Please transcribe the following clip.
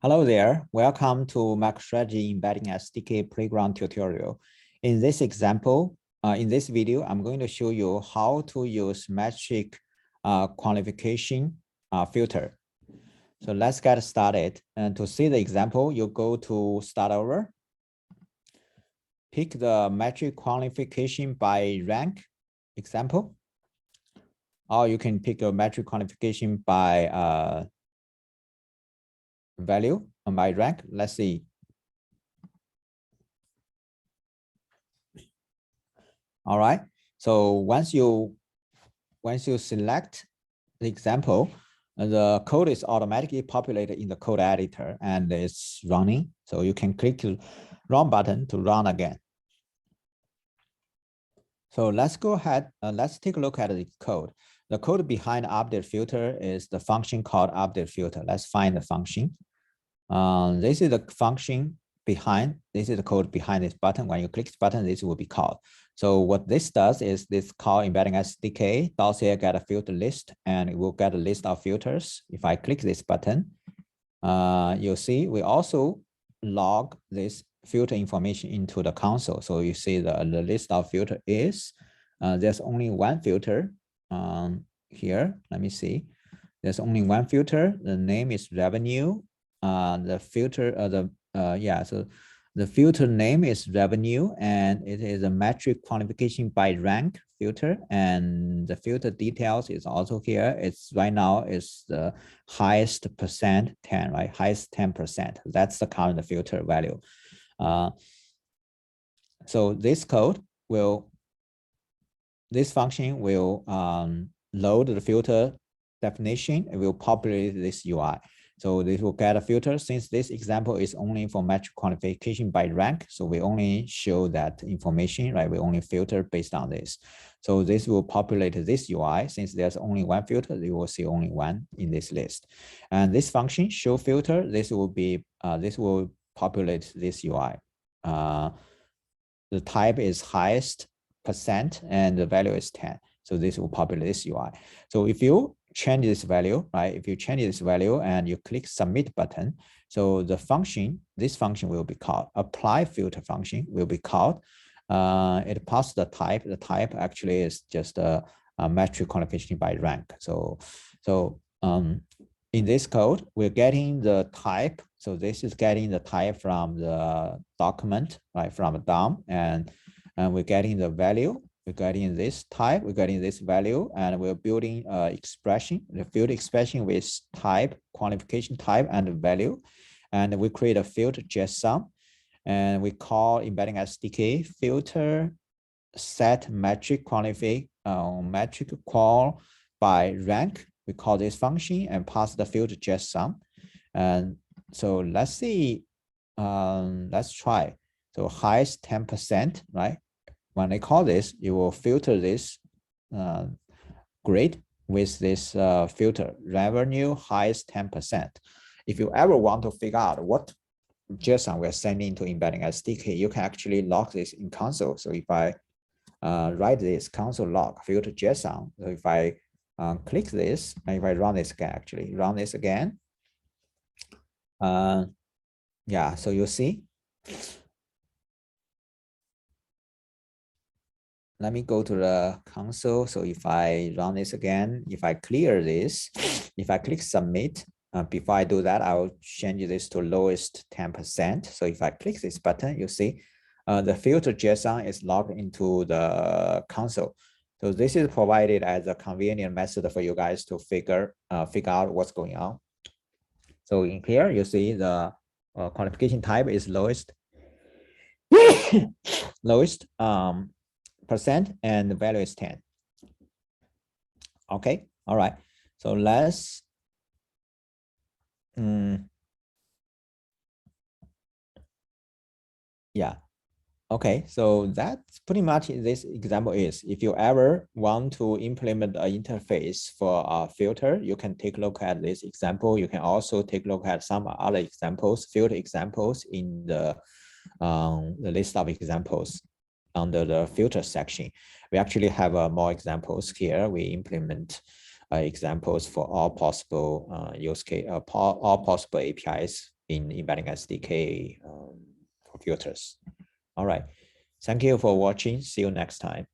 Hello there, welcome to MicroStrategy Embedding SDK Playground tutorial. In this example, in this video, I'm going to show you how to use Metric Qualification filter. So let's get started. And to see the example, you go to Start Over, pick the Metric Qualification by rank example, or you can pick a Metric Qualification by value and by rank. Let's see. All right. So once you select the example, the code is automatically populated in the code editor and it's running. So you can click the run button to run again. So let's go ahead. Let's take a look at the code. The code behind update filter is the function called update filter. Let's find the function. This is the function behind. This is the code behind this button. When you click this button, this will be called. So what this does is this call embedding SDK does here get a filter list, and it will get a list of filters. If I click this button, you'll see we also log this filter information into the console. So you see the list of filter is there's only one filter here. Let me see. There's only one filter. The name is revenue. The filter so the filter name is revenue, and it is a metric qualification by rank filter, and the filter details is also here. It's right now is the highest percent 10, right? Highest 10%. That's the current filter value. So this function will load the filter definition. It will populate this UI. So this will get a filter. Since this example is only for metric qualification by rank, so we only show that information, right? We only filter based on this. So this will populate this UI. Since there's only one filter, you will see only one in this list. And this function show filter, this will populate this UI. The type is highest percent and the value is 10. So this will populate this UI. So if you change this value, right? If you change this value and you click submit button, so the function, this function will be called apply filter function will be called. It passes the type. The type actually is just a metric qualification by rank. So in this code, we're getting the type. So this is getting the type from the document, right? From the DOM, and we're getting the value. We're getting this type, we're getting this value, and we're building expression, the field expression with type, qualification type, and value. And we create a filter JSON, and we call embedding SDK filter set metric metric qual by rank. We call this function and pass the filter JSON. And so let's see, let's try. So highest 10%, right? When I call this, you will filter this grid with this filter, revenue highest 10%. If you ever want to figure out what JSON we're sending to embedding SDK, you can actually log this in console. So if I write this console log filter JSON, so if I click this, and if I run this again, yeah, so you see. Let me go to the console. So if I run this again, if I clear this, if I click submit, before I do that, I will change this to lowest 10%. So if I click this button, you see the filter JSON is logged into the console. So this is provided as a convenient method for you guys to figure out what's going on. So in here, you see the qualification type is lowest, percent, and the value is 10. Okay, all right. So let's yeah. Okay, so that's pretty much this example is. If you ever want to implement an interface for a filter, you can take a look at this example. You can also take a look at some other examples, filter examples in the list of examples under the filter section. We actually have more examples here. We implement examples for all possible use case, all possible APIs in embedding SDK for filters. All right. Thank you for watching. See you next time.